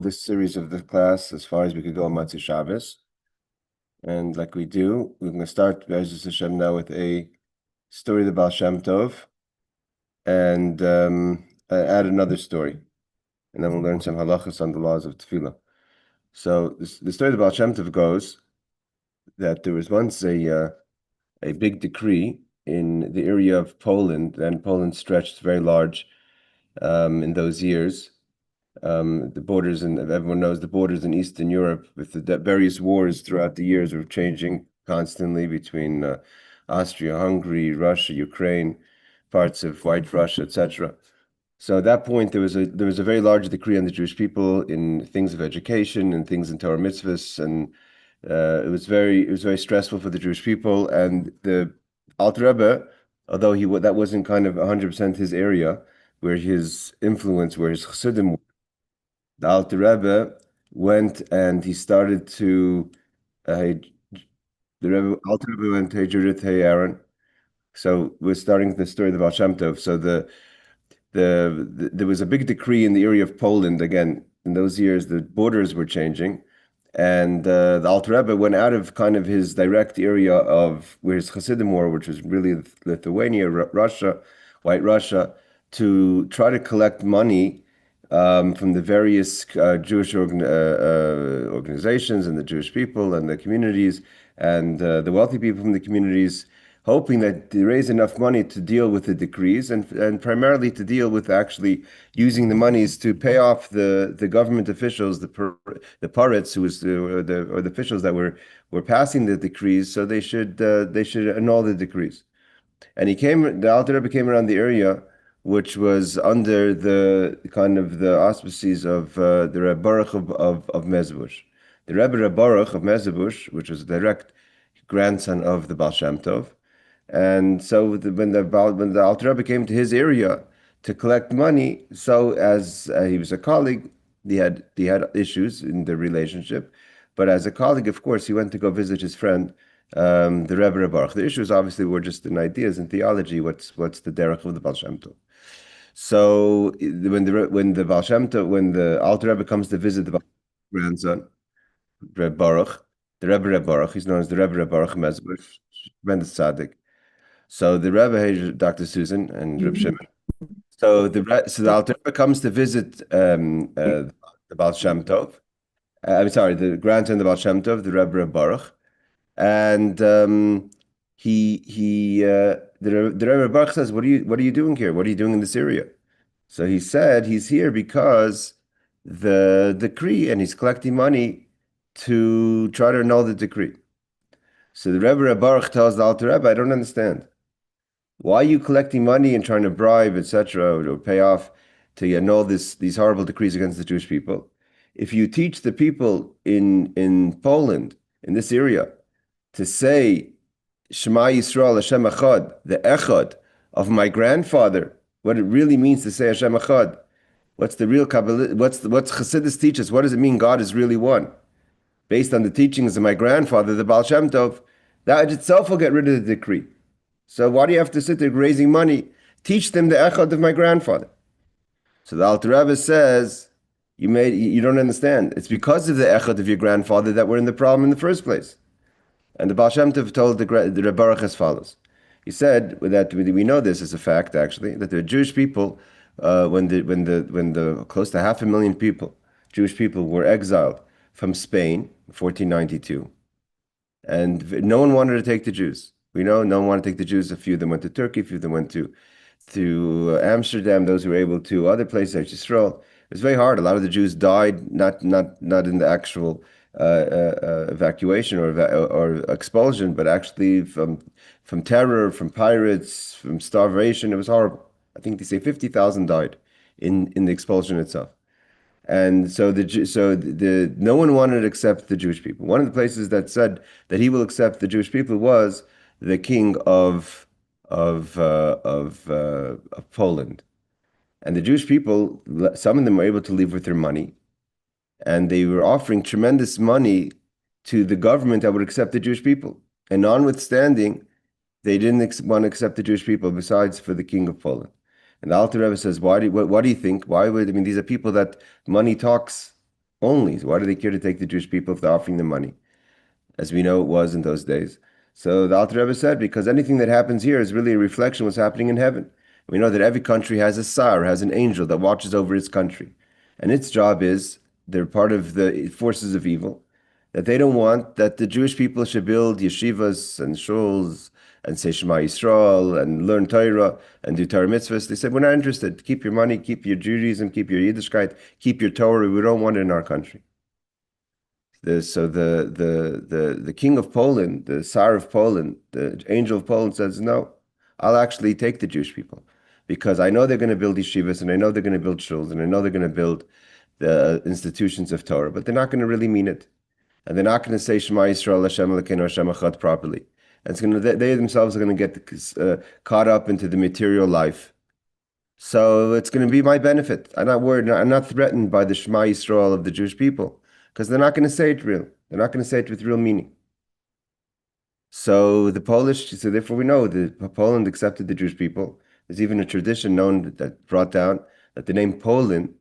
this series of the class as far as we could go on Motzaei Shabbos. And like we do, we're going to start Be'ezus Hashem now with a story of the Baal Shem Tov and add another story. And then we'll learn some halachos on the laws of tefillah. So the story of the Baal Shem Tov goes that there was once a big decree in the area of Poland, and Poland stretched very large in those years. The borders, and everyone knows the borders in Eastern Europe with the various wars throughout the years were changing constantly between Austria, Hungary, Russia, Ukraine, parts of White Russia, etc. So at that point, there was a very large decree on the Jewish people in things of education and things in Torah mitzvahs, and it was very stressful for the Jewish people. And the Alter Rebbe, although that wasn't kind of 100% his area, where his influence, where his chassidim, the Alter Rebbe went and he started to Alter Rebbe went to Judith, hey Aaron. So we're starting the story of the Baal Shem Tov. So there was a big decree in the area of Poland. Again, in those years, the borders were changing, and the Alter Rebbe went out of kind of his direct area of where his Hasidim were, which was really Lithuania, Russia, White Russia, to try to collect money from the various Jewish organizations and the Jewish people and the communities and the wealthy people from the communities, hoping that they raise enough money to deal with the decrees and primarily to deal with actually using the monies to pay off the government officials, the parets, who was the officials that were passing the decrees, so they should annul the decrees. And the Alter Rebbe came around the area which was under the kind of the auspices of the Rebbe Baruch of Mezbush. The Rebbe Baruch of Mezbush, which was a direct grandson of the Baal Shem Tov. And so when the Alter Rebbe came to his area to collect money, so as he was a colleague, he had issues in the relationship. But as a colleague, of course, he went to go visit his friend, the Rebbe Baruch. The issues obviously were just in ideas and theology. What's the derech of the Baal Shem Tov? So when the Baal Shem Tov, when the Alter Rebbe comes to visit the grandson, Rebbe Baruch, the Rebbe Baruch, he's known as the Rebbe Baruch Mezbush, tremendous tzaddik. So the Rebbe, Dr. Susan and Reb Shimon. So the Alter Rebbe comes to visit the Baal Shem Tov. I'm sorry, the grandson of the Baal Shem Tov, the Rebbe Baruch, and the Rebbe Baruch says, "What are you doing here? What are you doing in this area?" So he said he's here because the decree, and he's collecting money to try to annul the decree. So the Rebbe Baruch tells the Alter Rebbe, "I don't understand. Why are you collecting money and trying to bribe, etc., or pay off to annul these horrible decrees against the Jewish people? If you teach the people in Poland, in this area, to say Shema Yisrael Hashem Echad, the Echad of my grandfather, what it really means to say Hashem Echad, what's the real Kabbalah, what's Chassidus teaches, what does it mean God is really one? Based on the teachings of my grandfather, the Baal Shem Tov, that itself will get rid of the decree. So why do you have to sit there raising money? Teach them the Echad of my grandfather." So the Alter Rebbe says, you don't understand. It's because of the Echad of your grandfather that we're in the problem in the first place. And the Baal Shem Tov told the Rebbe Baruch as follows. He said that we know this as a fact, actually, that the Jewish people, when the close to 500,000 people, Jewish people, were exiled from Spain in 1492, and no one wanted to take the Jews. We know no one wanted to take the Jews. A few of them went to Turkey, a few of them went to Amsterdam. Those who were able to other places, like Israel. It was very hard. A lot of the Jews died not in the actual evacuation or expulsion, but actually from terror, from pirates, from starvation. It was horrible. I think they say 50,000 died in the expulsion itself. And so no one wanted to accept the Jewish people. One of the places that said that he will accept the Jewish people was the king of Poland. And the Jewish people, some of them were able to leave with their money, and they were offering tremendous money to the government that would accept the Jewish people. And notwithstanding, they didn't want to accept the Jewish people, besides for the king of Poland. And the Alter Rebbe says, what do you think? These are people that money talks. only. Why do they care to take the Jewish people if they're offering them money? As we know it was in those days. So the Alter Rebbe said, because anything that happens here is really a reflection of what's happening in heaven. We know that every country has a sar, has an angel that watches over its country. And its job is, they're part of the forces of evil, that they don't want that the Jewish people should build yeshivas and shuls and say Shema Yisrael and learn Torah and do Torah mitzvahs. They said, we're not interested. Keep your money, keep your Judaism, keep your Yiddishkeit, keep your Torah. We don't want it in our country. The king of Poland, the Tsar of Poland, the angel of Poland says, no, I'll actually take the Jewish people because I know they're going to build yeshivas and I know they're going to build shuls and I know they're going to build the institutions of Torah, but they're not going to really mean it. And they're not going to say Shema Yisrael, Hashem Elokeinu, Hashem Echad properly. And it's going to, they themselves are going to get caught up into the material life. So it's going to be my benefit. I'm not worried. I'm not threatened by the Shema Yisrael of the Jewish people because they're not going to say it real. They're not going to say it with real meaning. So the Polish, so therefore we know that Poland accepted the Jewish people. There's even a tradition known that brought down that the name Poland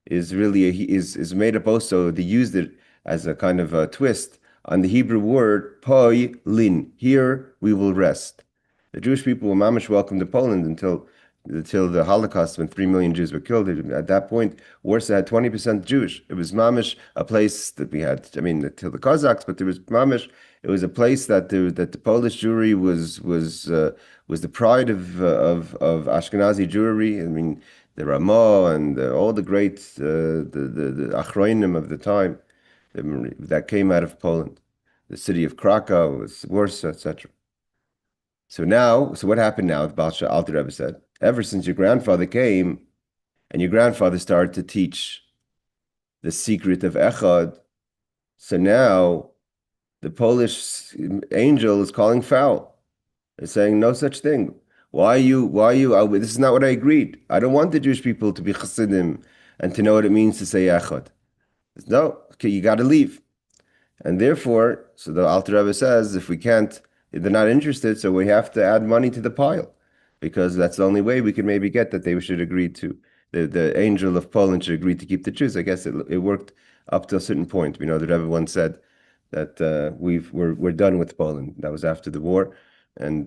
is really is made up also. They used it as a kind of a twist on the Hebrew word poi lin. Here we will rest. The Jewish people were mamish welcome to Poland until the Holocaust, when 3 million Jews were killed. At that point, Warsaw had 20% Jewish. It was mamish, a place that we had, I mean, till the Cossacks, but there was mamish. It was a place that the Polish Jewry was the pride of Ashkenazi Jewry. I mean, the Ramah and all the great the Achroinim of the time that came out of Poland, the city of Krakow, Warsaw, etc. So what happened now? The Baal Shem Alter Rebbe said, ever since your grandfather came, and your grandfather started to teach the secret of Echad, so now the Polish angel is calling foul. They're saying no such thing. Why you? This is not what I agreed. I don't want the Jewish people to be chassidim and to know what it means to say Echad. No, okay, you got to leave. And therefore, so the Alter Rebbe says, if they're not interested, so we have to add money to the pile, because that's the only way we can maybe get that they should agree to, the angel of Poland should agree to keep the Jews. I guess it worked up to a certain point. We know the Rebbe once said that we're done with Poland. That was after the war. And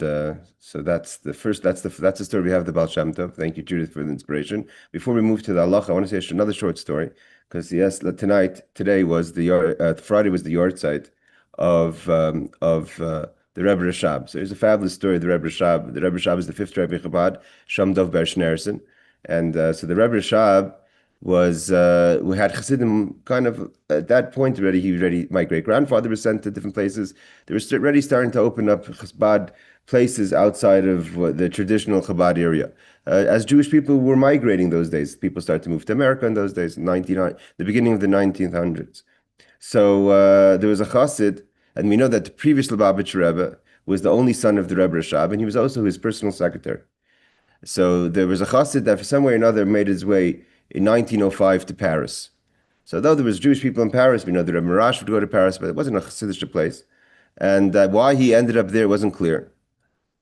so that's the story we have, the Baal Shem Tov. Thank you, Judith, for the inspiration. Before we move to the halacha, I want to say another short story, because yes, today was Friday was the yahrzeit of the Rebbe Rashab. So there's a fabulous story of the Rebbe Rashab. The Rebbe Rashab is the fifth Rebbe Chabad, Shem Dov Ber Schneerson. And so the Rebbe Rashab we had Chassidim kind of at that point already. My great grandfather was sent to different places. They were already starting to open up Chabad places outside of the traditional Chabad area. As Jewish people were migrating those days, people started to move to America in those days, the beginning of the 1900s. So there was a Chassid, and we know that the previous Lubavitch Rebbe was the only son of the Rebbe Rashab, and he was also his personal secretary. So there was a Chassid that for some way or another made his way in 1905 to Paris. So though there was Jewish people in Paris, we know the Rebbe Marash would go to Paris, but it wasn't a Chassidish place. And why he ended up there wasn't clear.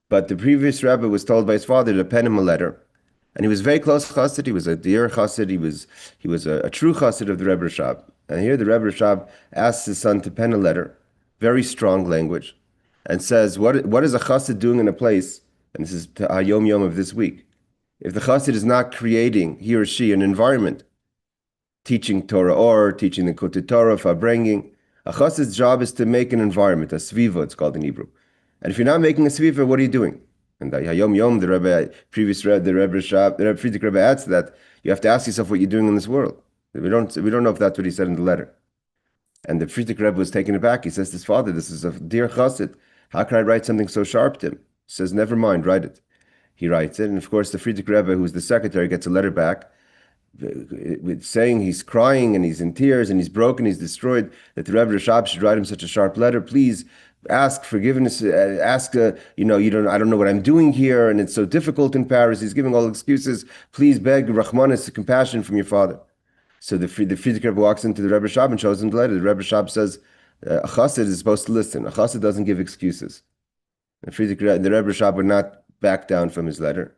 But the previous Rebbe was told by his father to pen him a letter. And he was very close to Chassid. He was a dear Chassid. He was a true Chassid of the Rebbe Rashab. And here the Rebbe Rashab asks his son to pen a letter, very strong language, and says, what is a Chassid doing in a place, and this is Hayom Yom of this week, if the Chassid is not creating, he or she, an environment, teaching Torah or teaching the Kutei Torah, Farbrengen, a Chassid's job is to make an environment, a sviva, it's called in Hebrew. And if you're not making a sviva, what are you doing? And the Hayom Yom, the Rebbe Rashab, the Rebbe Friedrich Rebbe adds to that, you have to ask yourself what you're doing in this world. We don't know if that's what he said in the letter. And the Friedrich Rebbe was taken aback. He says to his father, this is a dear Chassid. How can I write something so sharp to him? He says, never mind, write it. He writes it. And of course, the Friedrich Rebbe, who's the secretary, gets a letter back with saying he's crying and he's in tears and he's broken, he's destroyed, that the Rebbe Rashab should write him such a sharp letter. Please ask forgiveness, I don't know what I'm doing here, and it's so difficult in Paris. He's giving all excuses. Please beg Rahmanis, compassion from your father. So the Friedrich Rebbe walks into the Rebbe Rashab and shows him the letter. The Rebbe Rashab says, a Chassid is supposed to listen. A Chassid doesn't give excuses. The Rebbe Rashab would not back down from his letter.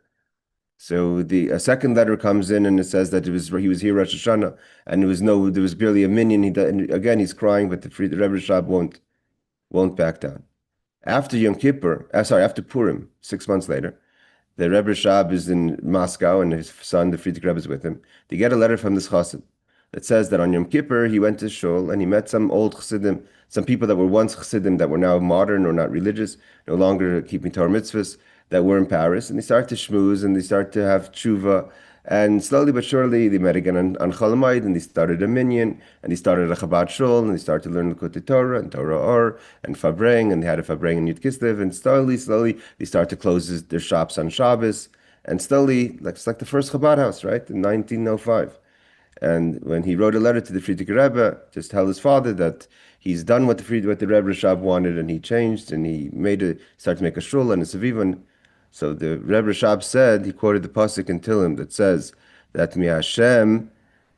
So a second letter comes in and it says that he was here Rosh Hashanah and there was barely a minyan. And again he's crying, but the Rebbe Rashab won't back down. After Yom Kippur, after Purim, 6 months later, the Rebbe Rashab is in Moscow and his son, the Frierdiker Rebbe, is with him. They get a letter from this chassid that says that on Yom Kippur he went to shul and he met some old chassidim, some people that were once chassidim that were now modern or not religious, no longer keeping Torah mitzvahs, that were in Paris, and they start to schmooze and they start to have tshuva. And slowly but surely, they met again on Cholamayid, and they started a minyan, and they started a Chabad shul, and they started to learn the Torah and Torah Or and Fabreng, and they had a Fabreng in Yud Kislev, and slowly, they start to close their shops on Shabbos, and slowly, it's like the first Chabad house, right, in 1905. And when he wrote a letter to the Frierdiker Rebbe to tell his father that he's done what the Rebbe Rashab wanted, and he changed, and he started to make a shul and a seviv. So the Rebbe Rashab said, he quoted the pasuk in Tehillim that says that Mi Hashem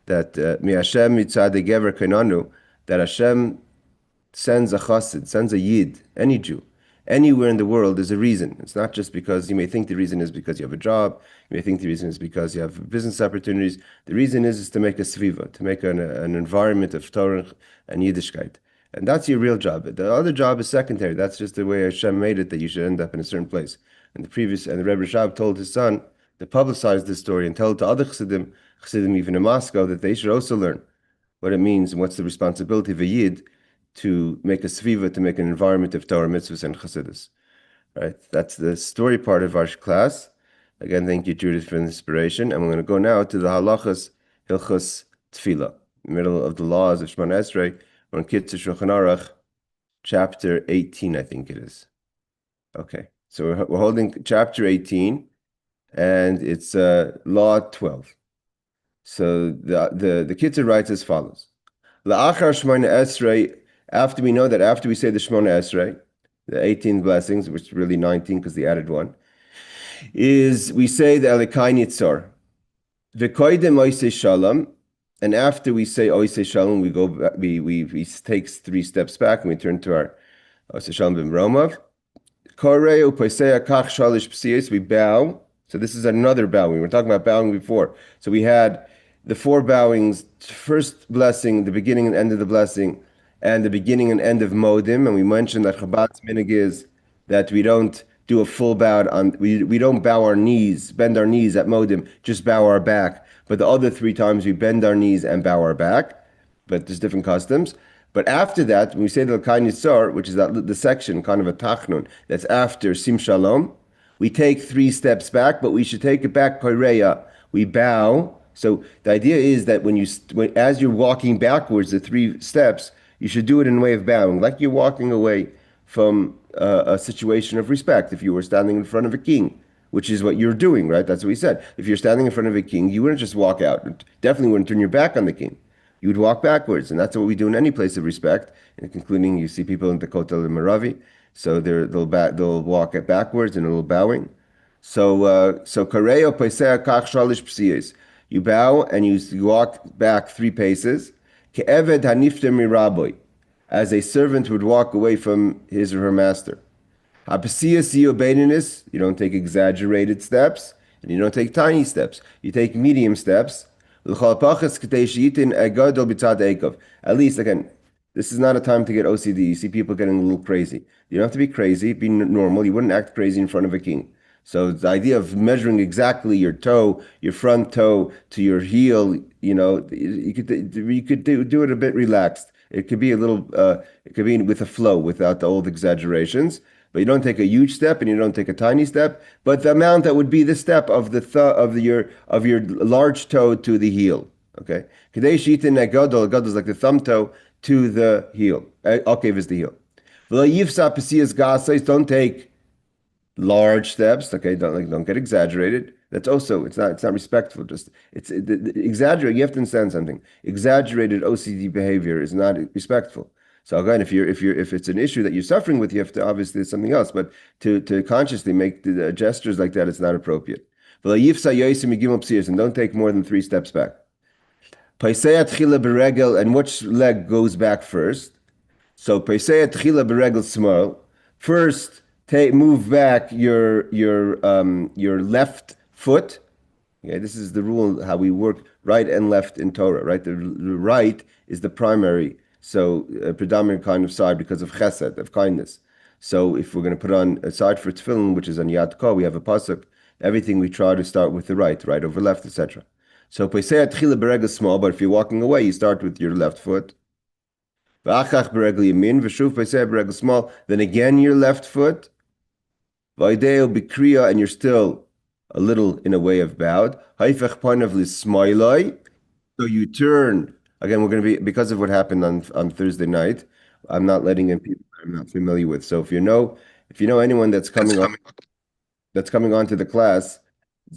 mitzad gever kainanu, that Hashem sends a chassid, sends a yid, any Jew, anywhere in the world. There's a reason. It's not just because you may think the reason is because you have a job. You may think the reason is because you have business opportunities. The reason is to make a sviva, to make an environment of Torah and Yiddishkeit. And that's your real job. The other job is secondary. That's just the way Hashem made it, that you should end up in a certain place. And the Rebbe Rashab told his son to publicize this story and tell it to other chassidim even in Moscow, that they should also learn what it means and what's the responsibility of a yid to make a sviva, to make an environment of Torah mitzvahs and chassidus. Right? That's the story part of our class. Again, thank you, Judith, for the inspiration. And we're going to go now to the halachos, hilchos tefillah, middle of the laws of Shemoneh Esrei. We're in Kitzur Shulchan Aruch, chapter 18, I think it is. Okay, so we're holding chapter 18, and it's law 12. So the Kitzur writes as follows: La'achar Shemoneh Esrei, after we say the Shemoneh Esrei, the 18 blessings, which is really 19 because they added one, is we say the Elikai Nitzor, V'koidem Oisei Shalom, and after we say Oisei Shalom, we go back, we take 3 steps back and we turn to our Oisei Shalom B'mromav. Korei U'Poisei Kach Shalish P'siyos, we bow. So this is another bowing. We were talking about bowing before. So we had the 4 bowings: first blessing, the beginning and end of the blessing, and the beginning and end of modim. And we mentioned that Chabad's minhag is that we don't do a full bow we don't bow our knees, bend our knees at modim, just bow our back. But the other 3 times we bend our knees and bow our back. But there's different customs. But after that, when we say the L'kai Nitzor, which is the section, kind of a tachnun, that's after Sim Shalom, we take 3 steps back, but we should take it back koreya. We bow. So the idea is that as you're walking backwards, the 3 steps, you should do it in a way of bowing, like you're walking away from a situation of respect. If you were standing in front of a king, which is what you're doing, right? That's what we said. If you're standing in front of a king, you wouldn't just walk out. Definitely wouldn't turn your back on the king. You would walk backwards, and that's what we do in any place of respect, including you see people in the Kotel and Maravi. So they'll walk it backwards and a little bowing. So kareo paisea kach shalish psiyos. You bow and you walk back 3 paces. Ke'eved hanifter miraboy, as a servant would walk away from his or her master. Hapsiyos yobeinis. You don't take exaggerated steps, and you don't take tiny steps. You take medium steps. At least, again, this is not a time to get OCD. You see people getting a little crazy. You don't have to be crazy, be normal. You wouldn't act crazy in front of a king. So the idea of measuring exactly your toe, your front toe to your heel, you could do it a bit relaxed. It could be it could be with a flow, without the old exaggerations. But you don't take a huge step and you don't take a tiny step. But the amount that would be the step of your large toe to the heel. Okay, Kodesh yitin gadol. Gadol is like the thumb toe to the heel. Okav is the heel. Don't take large steps. Okay, don't get exaggerated. That's also it's not respectful. Exaggerate. You have to understand something. Exaggerated OCD behavior is not respectful. So again, if it's an issue that you're suffering with, you have to obviously it's something else. But to consciously make the gestures like that, it's not appropriate. And don't take more than 3 steps back. And which leg goes back first? So first move back your left foot. Okay, this is the rule how we work right and left in Torah, right? The right is the primary, so predominant kind of side because of chesed, of kindness. So if we're going to put on a side for tefillin, which is on Yad Ko, we have a pasuk. Everything we try to start with the right over left, etc. So pesei atchila beregel small, but if you're walking away, you start with your left foot. V'achach beregel yamin, v'shuv pesei beregel small. Then again your left foot. V'ideo b'kriya, and you're still a little in a way of bowed. Haifech panav l'smailai. So you turn again. We're going to be because of what happened on Thursday night. I'm not letting in people I'm not familiar with. So if you know anyone that's coming on to the class,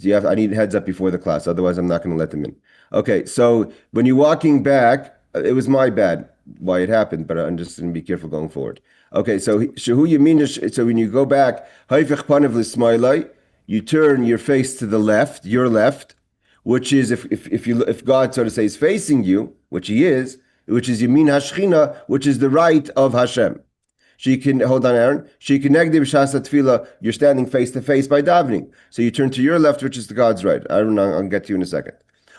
I need heads up before the class. Otherwise, I'm not going to let them in. Okay, so when you're walking back, it was my bad why it happened, but I'm just going to be careful going forward. Okay, so shehu yaminish. So when you go back, haifech panav l'smailai, you turn your face to the left, your left, which is if God, so to say, is facing you, which He is, which is yamin hashchina, which is the right of Hashem. She can hold on, Aaron. She can negdiv shasa tefillah. You're standing face to face by davening, so you turn to your left, which is the God's right. I'll get to you in a second.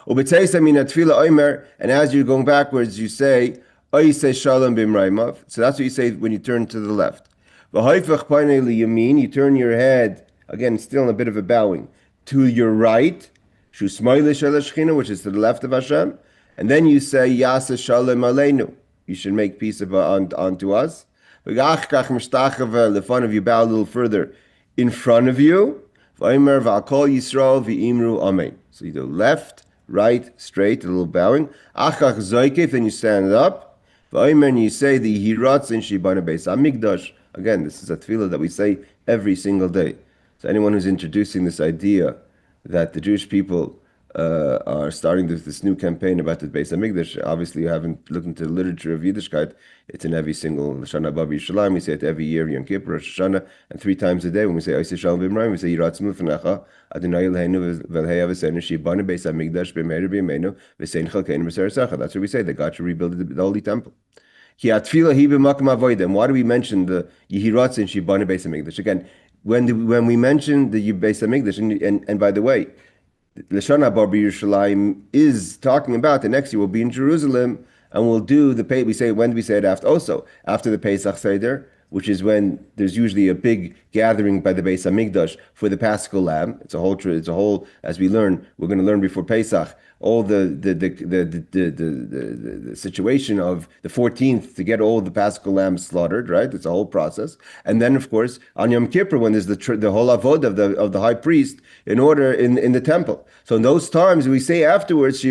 And as you're going backwards, you say shalom b'mraimav. So that's what you say when you turn to the left. You turn your head again, still in a bit of a bowing to your right, which is to the left of Hashem, and then you say Yasa Shalom Aleinu. You should make peace unto us. The fun of you bow a little further in front of you. So you do left, right, straight, a little bowing. Then you stand up. And you say the Hiratz in Shibana Beis Amigdash. Again, this is a tefillah that we say every single day. So anyone who's introducing this idea that the Jewish people are starting this new campaign about the Beis Hamikdash, obviously you haven't looked into the literature of Yiddishkeit. It's in every single Shana Baba Yishalayim. We say it every year, Yom Kippur, Rosh Hashanah, and 3 times a day when we say Oisei Shalom B'Mrayim, we say Yiratz Milfanecha, Adonai Eloheinu v'Elhei Avosenu Shibana Beis Hamikdash b'Meir b'Yameinu v'Sein Chalkeinu b'Seresecha. That's what we say. That God should rebuild the Holy Temple. And why do we mention the Yehiratz in Shibana Beis Hamikdash? Again, when we mention the Beis Hamikdash, and by the way, Lashon Habar Yerushalayim is talking about the next year we'll be in Jerusalem and we'll do the pay. We say when do we say it after? Also after the Pesach Seder, which is when there's usually a big gathering by the Beis Hamikdash for the Paschal Lamb. It's a whole. As we learn, we're going to learn before Pesach all the situation of the 14th to get all the Paschal lambs slaughtered. Right, it's a whole process. And then, of course, on Yom Kippur, when there's the whole avodah of the high priest in order in the temple. So in those times, we say afterwards,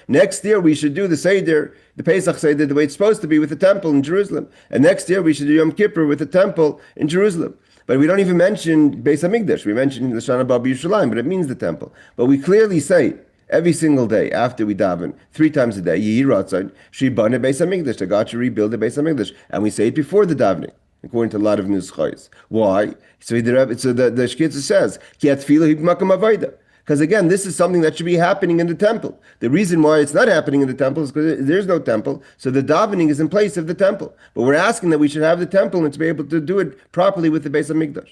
next year we should do the Seder, the Pesach Seder, the way it's supposed to be with the temple in Jerusalem. And next year we should do Yom Kippur with the temple in Jerusalem. But we don't even mention Beis Hamikdash. We mention the Shana Baba Yishalayim, but it means the temple. But we clearly say every single day after we daven, 3 times a day, Yehi Ratzon, Shibane Beis Hamikdash, that God should rebuild the Beis Hamikdash. And we say it before the davening, according to a lot of nuschayos. Why? So the Kitzur says, Ki atfilah hib'makam avodah. Because again, this is something that should be happening in the temple. The reason why it's not happening in the temple is because there's no temple, so the davening is in place of the temple. But we're asking that we should have the temple and to be able to do it properly with the Beis Hamikdash.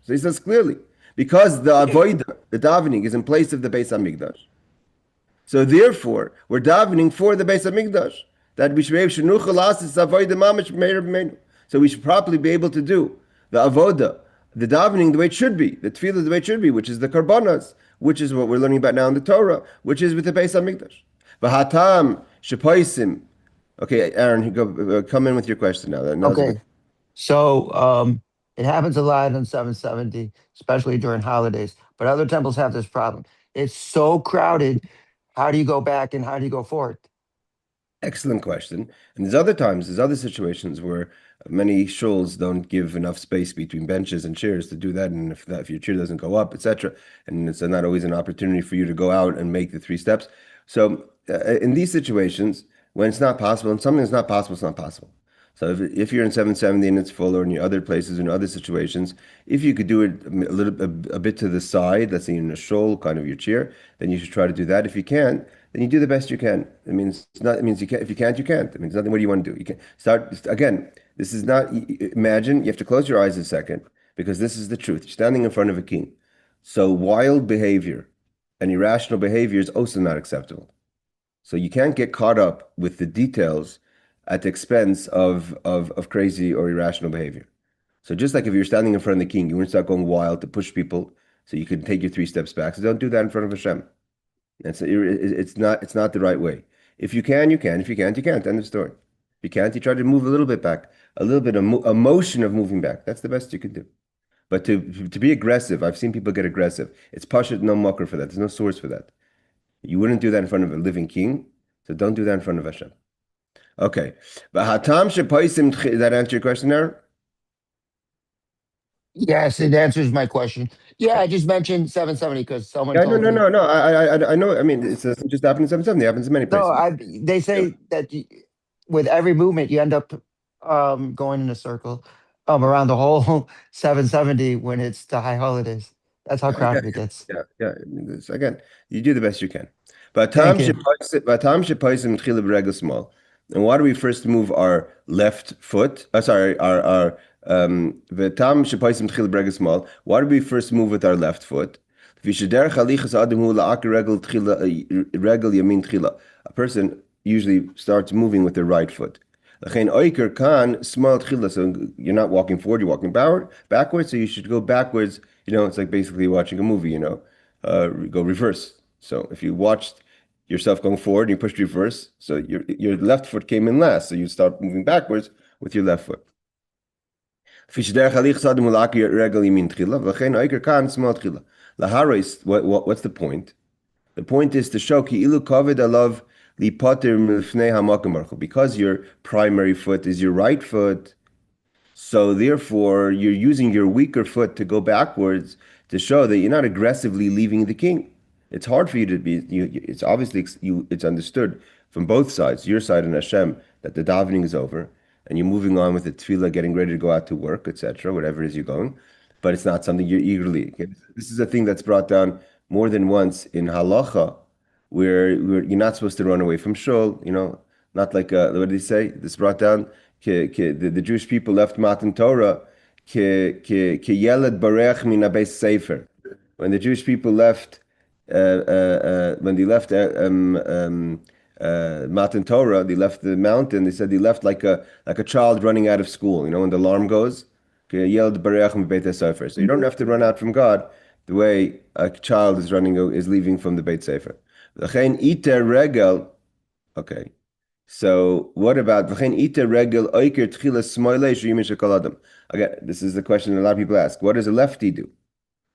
So he says clearly, because the avodah, the davening, is in place of the Beis Hamikdash. So therefore, we're davening for the Beis Hamikdash, that we should be able to so we should properly be able to do the avodah, the davening the way it should be, the tefillah the way it should be, which is the karbanas, which is what we're learning about now in the Torah, which is with the Beis Hamikdash. V'hatam shepaisim. Okay, Aaron, come in with your question now. Okay, so it happens a lot on 770, especially during holidays. But other temples have this problem. It's so crowded. How do you go back and how do you go forward? Excellent question. And there's other situations where many shuls don't give enough space between benches and chairs to do that, and if your chair doesn't go up, etc., and it's not always an opportunity for you to go out and make the 3 steps. So in these situations, when it's not possible, and something is not possible, it's not possible. So if you're in 770 and it's full, or in your other places, in other situations, if you could do it a bit to the side, let's say in a shul, kind of your chair, then you should try to do that. If you can, then you do the best you can. It means you can't. If you can't, you can't. It means nothing. What do you want to do? You can start again. This is not. Imagine you have to close your eyes a second. because this is the truth. You're standing in front of a king. So wild behavior and irrational behavior is also not acceptable. So you can't get caught up with the details at the expense of crazy or irrational behavior. So just like if you're standing in front of the king, you wouldn't start going wild to push people so you can take your 3 steps back. So don't do that in front of Hashem. It's not the right way. If you can, you can. If you can't, you can't. End of story. If you can't, you try to move a little bit back, a little bit of a motion of moving back. That's the best you can do. But to be aggressive, I've seen people get aggressive. It's pashut, no mucker for that. There's no source for that. You wouldn't do that in front of a living king, so don't do that in front of Hashem. Okay. But hatam shepaisim, does that answer your question there? Yes, it answers my question. Yeah, I just mentioned 770 because someone Yeah, no, told no, me. no, no. I know. I mean, it doesn't just happen in 770. It happens in many No, places. they Yeah. say that with every movement you end up going in a circle around the whole 770 when it's the high holidays. That's how Yeah, crowded it gets. yeah. I mean, again, you do the best you can. But Thank you. small. And why do we first move our left foot? Sorry, our v'tam shepaisim tchila b'regel small. Why do we first move with our left foot? V'shederech halichas adam hu la'akar regel yamin tchila. A person usually starts moving with their right foot. L'chein oiker kan small tchila. So you're not walking forward, you're walking backwards. So you should go backwards. It's like basically watching a movie. Go reverse. So if you watched yourself going forward and you pushed reverse, so your left foot came in last, so you start moving backwards with your left foot. What's the point? The point is to show because your primary foot is your right foot, so therefore you're using your weaker foot to go backwards to show that you're not aggressively leaving the king. It's hard for you to be. It's obviously it's understood from both sides, your side and Hashem, that the davening is over and you're moving on with the tefillah, getting ready to go out to work, etc., whatever it is you're going. But it's not something you're eagerly. This is a thing that's brought down more than once in halacha, where you're not supposed to run away from shul. Not like what did he say? This brought down the Jewish people left Matan Torah ki yeled barech min abeis sefer. When the Jewish people left, when they left Matan Torah, they left the mountain. They said they left like a child running out of school. When the alarm goes, ki yeled barech min beit sefer. So you don't have to run out from God the way a child is leaving from the Beit Sefer. L'chein iter regel. Okay. So what about iter regel oiker tchila smoile sheyim shekol adam? Again, this is the question a lot of people ask. What does a lefty do?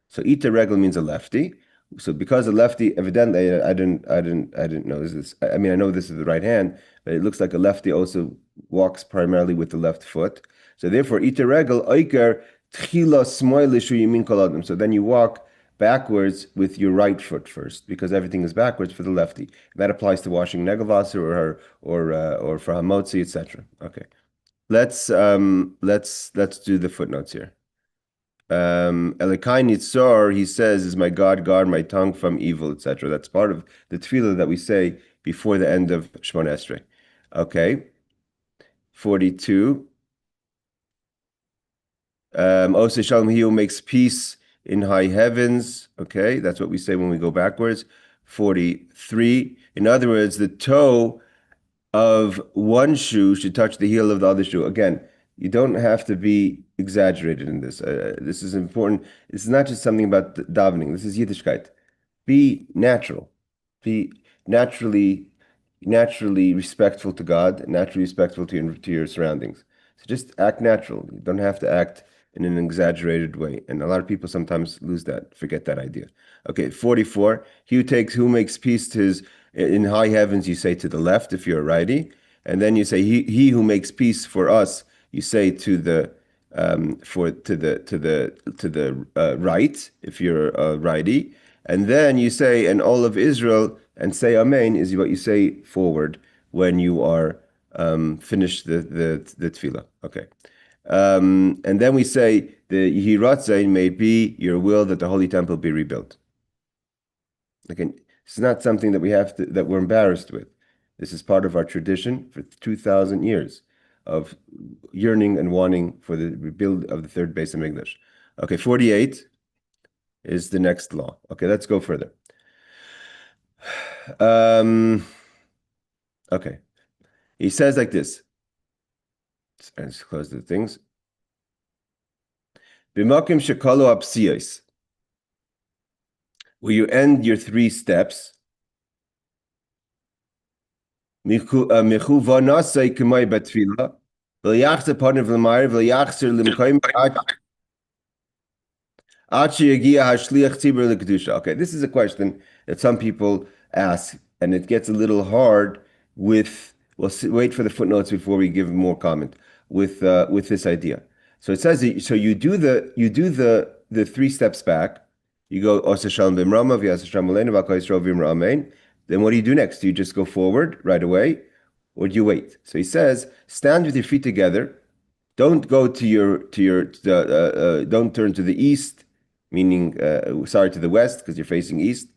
So iter regel means a lefty. So because a lefty, evidently, I didn't know this. I mean, I know this is the right hand, but it looks like a lefty also walks primarily with the left foot. So therefore, iter regel oiker tchila smoile sheyim kol adam. So then you walk backwards with your right foot first, because everything is backwards for the lefty. And that applies to washing negelvasser or for hamotzi, etc. Okay, let's do the footnotes here. Elikai Nitzor, he says, is my God, guard my tongue from evil, etc. That's part of the tefillah that we say before the end of Shemoneh Esrei. Okay, 42. Oseh Shalom, he who makes peace in high heavens. Okay, that's what we say when we go backwards. 43. In other words, the toe of one shoe should touch the heel of the other shoe. Again, you don't have to be exaggerated in this. This is important. This is not just something about davening. This is Yiddishkeit. Be natural. Be naturally respectful to God, naturally respectful to your surroundings. So just act natural. You don't have to act in an exaggerated way. And a lot of people sometimes forget that idea. Okay, 44. He who makes peace in high heavens, you say to the left if you're a righty. And then you say he who makes peace for us, you say to the right if you're a righty. And then you say, and all of Israel, and say Amen is what you say forward when you are finished the tefillah. Okay. And then we say the Yehi Ratzon may be your will that the Holy Temple be rebuilt. Again, it's not something that we're embarrassed with. This is part of our tradition for 2,000 years of yearning and wanting for the rebuild of the third Beis Hamikdash. Okay, 48 is the next law. Okay, let's go further. Okay. He says like this. Let's close the things. B'makim shekalo apsiyos, where you end your 3 steps. Mechuvanasai k'may batfila, v'yachzer panav l'mayr, v'yachzer l'mkoyim okay, this is a question that some people ask, and it gets a little hard with, wait for the footnotes before we give more comment with this idea. So it says, so you do the 3 steps back. You go, then what do you do next? Do you just go forward right away, or do you wait? So he says, stand with your feet together. Don't go don't turn to the east, meaning, to the west, because you're facing east.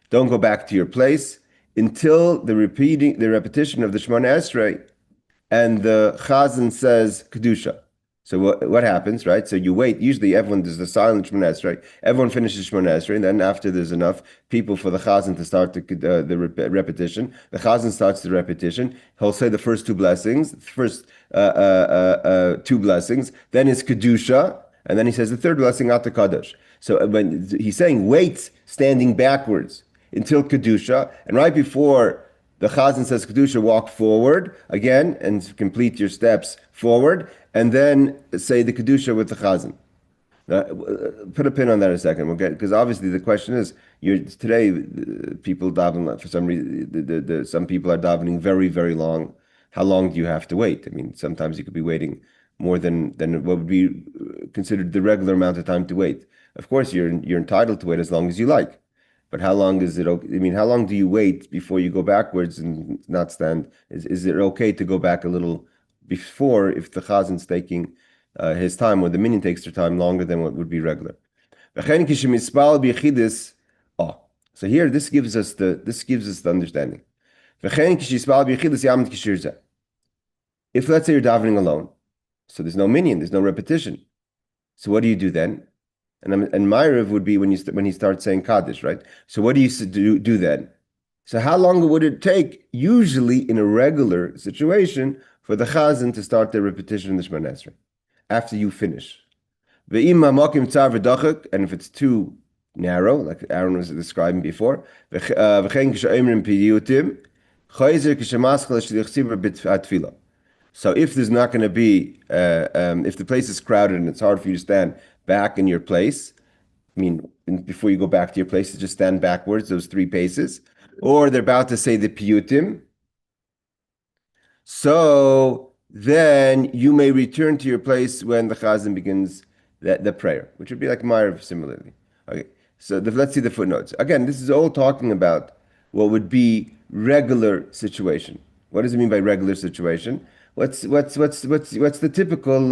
Don't go back to your place until the repetition of the Shemoneh Esrei, and the Chazan says Kedusha. So what happens, right? So you wait. Usually everyone does the silent Shemoneh Esrei. Everyone finishes Shemoneh Esrei, and then after there's enough people for the Chazan to start the repetition, the Chazan starts the repetition. He'll say the first 2 blessings, the first 2 blessings, then it's Kedusha, and then he says the 3rd blessing, Ata Kodesh. So when he's saying wait, standing backwards until Kedusha, and right before the Chazan says Kedusha, walk forward again and complete your steps forward, and then say the Kedusha with the Chazan. Put a pin on that in a second, okay? Because obviously the question is, today people daven for some reason. Some people are davening very, very long. How long do you have to wait? I mean, sometimes you could be waiting more than what would be considered the regular amount of time to wait. Of course, you're entitled to wait as long as you like. But how long is it okay? I mean, how long do you wait before you go backwards and not stand? Is it okay to go back a little before if the Chazan's taking his time, or the minyan takes their time longer than what would be regular? Oh, so here this gives us the understanding. If let's say you're davening alone, so there's no minyan, there's no repetition. So what do you do then? And Ma'ariv would be when he starts saying Kaddish, right? So what do you do then? So how long would it take, usually in a regular situation, for the Chazan to start the repetition in the Shemoneh Esrei after you finish? And if it's too narrow, like Aaron was describing before, so if there's not going to be, if the place is crowded and it's hard for you to stand back in your place, I mean, before you go back to your place, just stand backwards, those 3 paces, or they're about to say the piyutim. So then you may return to your place when the Chazan begins the prayer, which would be like Ma'ariv similarly. Okay, so let's see the footnotes. Again, this is all talking about what would be regular situation. What does it mean by regular situation? What's the typical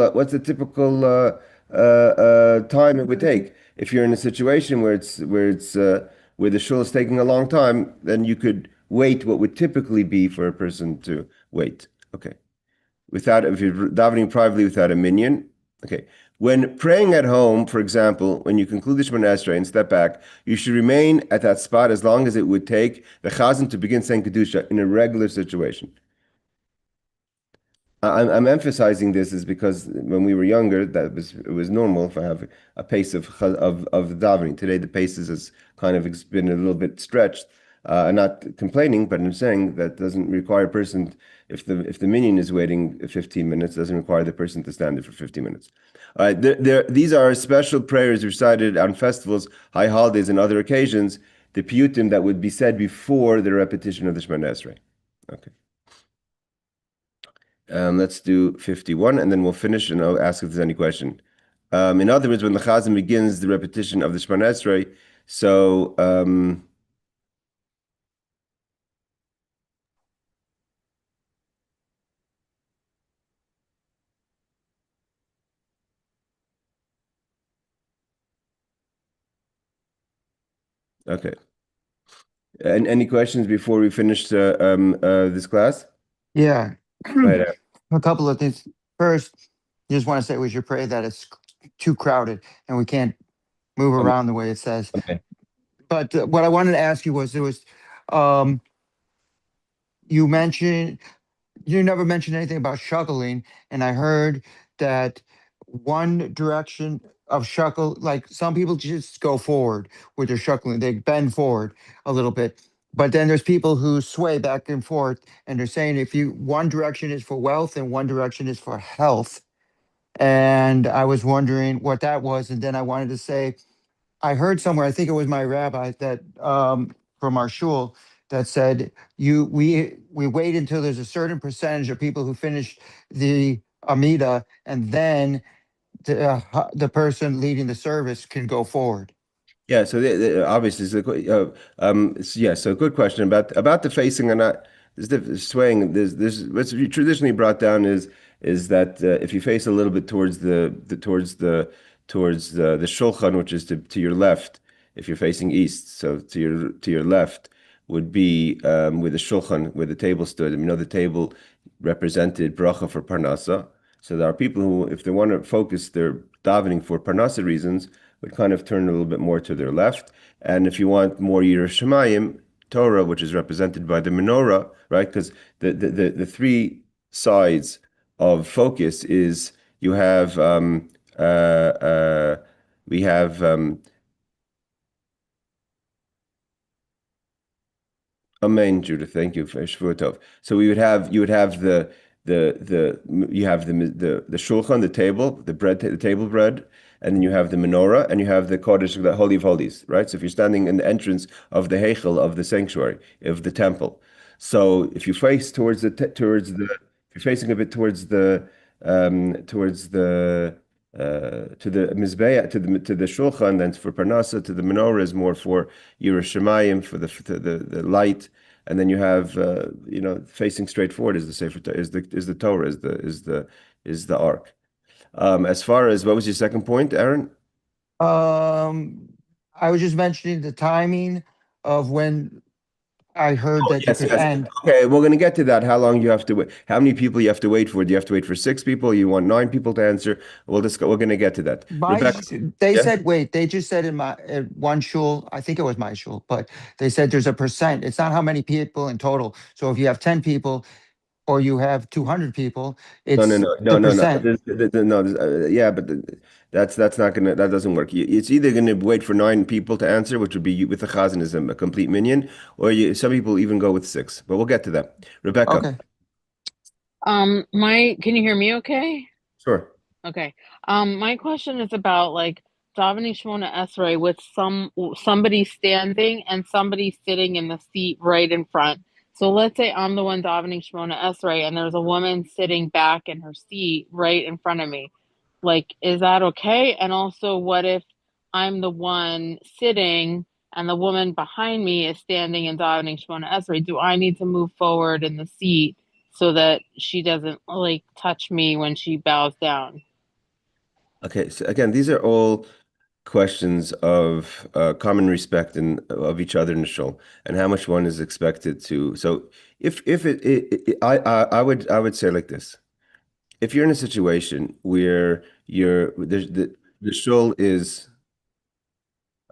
time it would take? If you're in a situation where the shul is taking a long time, then you could wait what would typically be for a person to wait. Okay. If you're davening privately without a minyan. Okay. When praying at home, for example, when you conclude the Shemoneh Esrei and step back, you should remain at that spot as long as it would take the Chazan to begin saying Kedusha in a regular situation. I'm emphasizing this is because when we were younger, it was normal if I have a pace of davening. Today, the pace has kind of been a little bit stretched. I'm not complaining, but I'm saying that doesn't require a person, if the minyan is waiting 15 minutes, doesn't require the person to stand there for 15 minutes. All right, these are special prayers recited on festivals, high holidays, and other occasions, the piyutim that would be said before the repetition of the Shemoneh Esrei. Okay. Let's do 51, and then we'll finish, and I'll ask if there's any question. In other words, when the Chazan begins the repetition of the Shemoneh Esrei, so okay. And any questions before we finish this class? Yeah. Right. A couple of things. First, just want to say we should pray that it's too crowded and we can't move Um, around the way it says. okay. But what I wanted to ask you was um, you mentioned you never mentioned anything about shuckling, and I heard that one direction of shuckle, like some people just go forward with their shuckling, they bend forward a little bit. But then there's people who sway back and forth, and they're saying if you one direction is for wealth and one direction is for health. And I was wondering what that was, and then I wanted to say I heard somewhere, I think it was my rabbi that from our shul that said we wait until there's a certain percentage of people who finish the Amidah, and then the person leading the service can go forward. Yeah, so obviously, yeah. So good question about the facing or not. There's swaying. There's what's traditionally brought down is that if you face a little bit towards the shulchan, which is to your left, if you're facing east, so to your left would be where the shulchan, where the table stood. And the table represented bracha for parnasa. So there are people who, if they want to focus their davening for parnasa reasons, would kind of turn a little bit more to their left. And if you want more Yerushalayim, Torah, which is represented by the menorah, right? Because the three sides of focus is you have we have Amen, Judith. Thank you for Shvuah Tov. So you would have you have the shulchan, the table, the table bread, and then you have the menorah, and you have the Kodesh, the Holy of Holies, right? So if you're standing in the entrance of the heichel of the sanctuary of the temple, so if you face if you're facing a bit towards the to the mizbeah to the shulchan, then for parnasa, to the menorah is more for Yerushalayim for the light, and then you have facing straight forward is the sefer is the Torah is the ark. As far as what was your second point, Aaron? Um, I was just mentioning the timing of when I heard Oh, that you yes, could yes. end. Okay, we're going to get to that. How long you have to wait? How many people you have to wait for? Do you have to wait for six people? You want nine people to answer? We're going to get to that. Rebecca, They yeah? said, wait, they just said in my at one shul, I think it was my shul, but they said there's a percent. It's not how many people in total. So if you have 10 people or you have 200 people, No, no, it's no, the no, no, no. percent. No, yeah, but that's not gonna that doesn't work. It's either gonna wait for nine people to answer, which would be with the chazan as a complete minion, or some people even go with six. But we'll get to that. Rebecca, Okay. My can you hear me okay? sure. Okay. My question is about like davening Shemoneh Esrei with somebody standing and somebody sitting in the seat right in front. So let's say I'm the one davening Shemoneh Esrei and there's a woman sitting back in her seat right in front of me. Like, is that okay? And also, what if I'm the one sitting and the woman behind me is standing and davening Shemoneh Esrei? Do I need to move forward in the seat so that she doesn't like touch me when she bows down? Okay, so again, these are all questions of common respect and of each other in the shul, and how much one is expected to. So, if I would say like this: if you're in a situation where the shul is,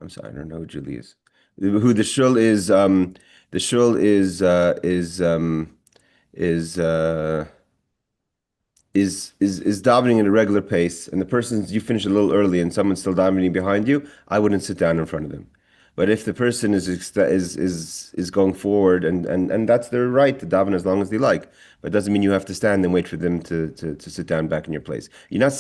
I'm sorry, I don't know who Julie is. Who the shul is, the shul is is davening at a regular pace, and the person's you finish a little early, and someone's still davening behind you, I wouldn't sit down in front of them. But if the person is going forward, and that's their right to daven as long as they like, but it doesn't mean you have to stand and wait for them to sit down back in your place. You're not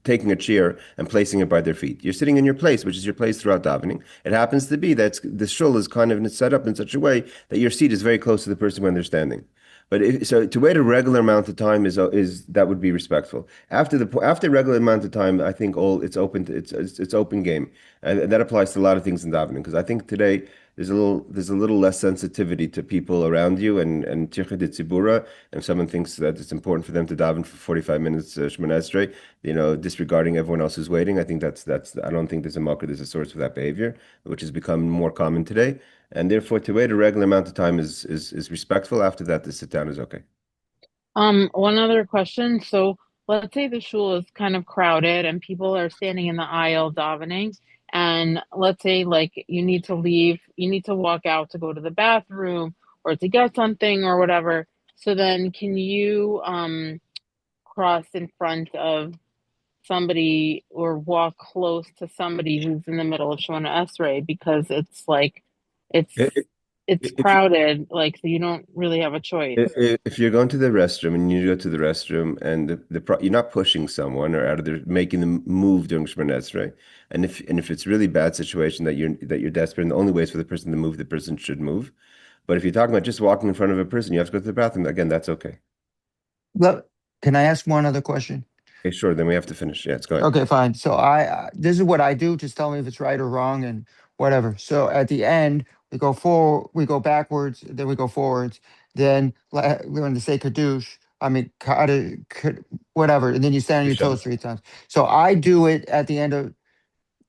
taking a chair and placing it by their feet. You're sitting in your place, which is your place throughout davening. It happens to be that the shul is kind of set up in such a way that your seat is very close to the person when they're standing. But so to wait a regular amount of time is that would be respectful. After a regular amount of time, I think all it's open to, it's open game, and that applies to a lot of things in davening. Because I think today there's a little less sensitivity to people around you and tirchei de tzibura. If someone thinks that it's important for them to daven for 45 minutes Shemoneh Esrei, disregarding everyone else who's waiting, I think that's I don't think there's a source for that behavior, which has become more common today. And therefore, to wait a regular amount of time is respectful. After that, to sit down is okay. One other question. So, let's say the shul is kind of crowded and people are standing in the aisle davening, and let's say like you need to leave, you need to walk out to go to the bathroom or to get something or whatever. So then can you cross in front of somebody or walk close to somebody who's in the middle of Shemoneh Esrei because it's like it's If, it's if, crowded, like so you don't really have a choice. if you're going to the restroom and you go to the restroom and you're not pushing someone or out of there making them move during Shemoneh Esrei, and if it's really bad situation that you're desperate and the only way is for the person to move, the person should move. But if you're talking about just walking in front of a person, you have to go to the bathroom. Again, that's okay. Look, can I ask one other question? Okay, sure. Then we have to finish. Yeah, it's going. Okay, fine. So this is what I do. Just tell me if it's right or wrong and whatever. So at the end, we go forward, we go backwards, then we go forwards. Then we're going to say Kadush. I mean, whatever. And then you stand on your toes 3 times. So I do it at the end of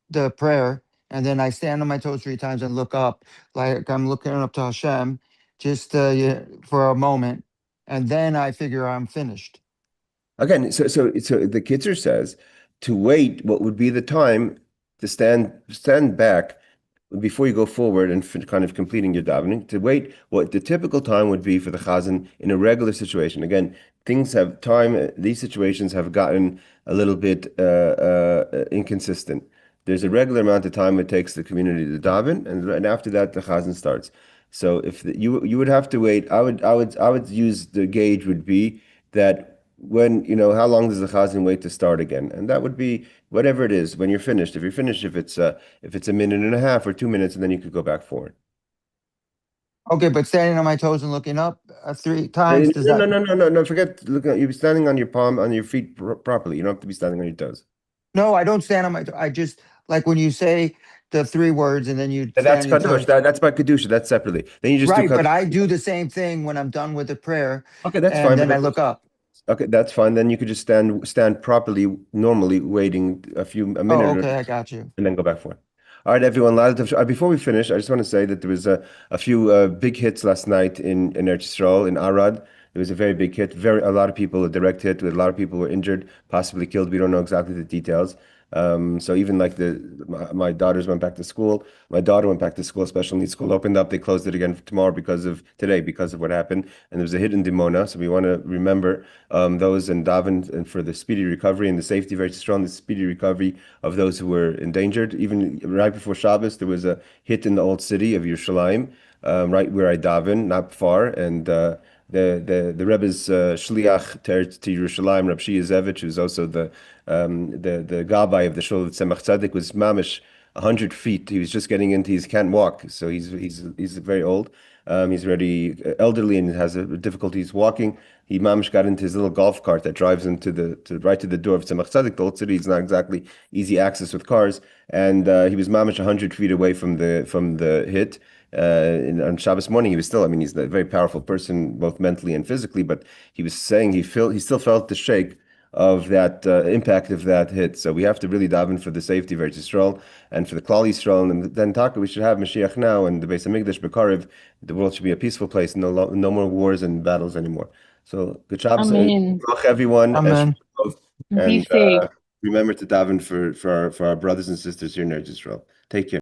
the prayer. And then I stand on my toes 3 times and look up like I'm looking up to Hashem just for a moment. And then I figure I'm finished. Again, so the Kitzur says to wait what would be the time to stand back before you go forward and kind of completing your davening, to wait what the typical time would be for the chazan in a regular situation. Again, things have time, these situations have gotten a little bit inconsistent. There's a regular amount of time it takes the community to daven, and after that the chazan starts. So if you would have to wait, I would use the gauge would be that when, how long does the chazan wait to start again? And that would be whatever it is when you're finished. If you're finished, if it's a minute and a half or 2 minutes, and then you could go back forward. Okay, but standing on my toes and looking up 3 times, does No, that? no, no, no, no, no. Forget looking. You'll be standing on your palm, on your feet properly. You don't have to be standing on your toes. No, I don't stand on my. I just like when you say the 3 words and then you stand That's on your kadosh. toes. That's by kedusha. That's separately. Then you just do Right, but kadosh. I do the same thing when I'm done with the prayer, Okay, that's and fine. then I look up. Okay, that's fine. Then you could just stand properly, normally, waiting a minute Oh, or okay, I got you. and then go back for it. All right, everyone. Before we finish, I just want to say that there was a few big hits last night in Eretz Yisrael, in Arad. There was a very big hit. A lot of people, a direct hit. A lot of people were injured, possibly killed. We don't know exactly the details. So even like my daughters went back to school. My daughter went back to school. Special needs school opened up. They closed it again tomorrow because of what happened. And there was a hit in Dimona. So we want to remember those and daven and for the speedy recovery and the safety, very strong, the speedy recovery of those who were endangered. Even right before Shabbos, there was a hit in the old city of Yerushalayim, right where I daven, not far, and the Rebbe's shliach to Yerushalayim, Rab Shia Zevich, who's also the gabbai of the shul of Tzemach Tzedek, was mamish 100 feet. He was just getting into. He can't walk, so he's very old. He's already elderly and has difficulties walking. He mamish got into his little golf cart that drives him right to the door of Tzemach Tzedek. The old city is not exactly easy access with cars, and he was mamish 100 feet away from the hit. On Shabbos morning, he was still. I mean, he's a very powerful person, both mentally and physically. But he was saying he still felt the shake of that impact of that hit. So we have to really daven for the safety of Eretz Yisrael and for the Klal Yisrael. And then we should have Mashiach now and the Beis Hamikdash B'Karev. The world should be a peaceful place. No more wars and battles anymore. So good job, Amen. everyone, Amen. Be and safe. remember to daven for our brothers and sisters here in Eretz Yisrael. Take care.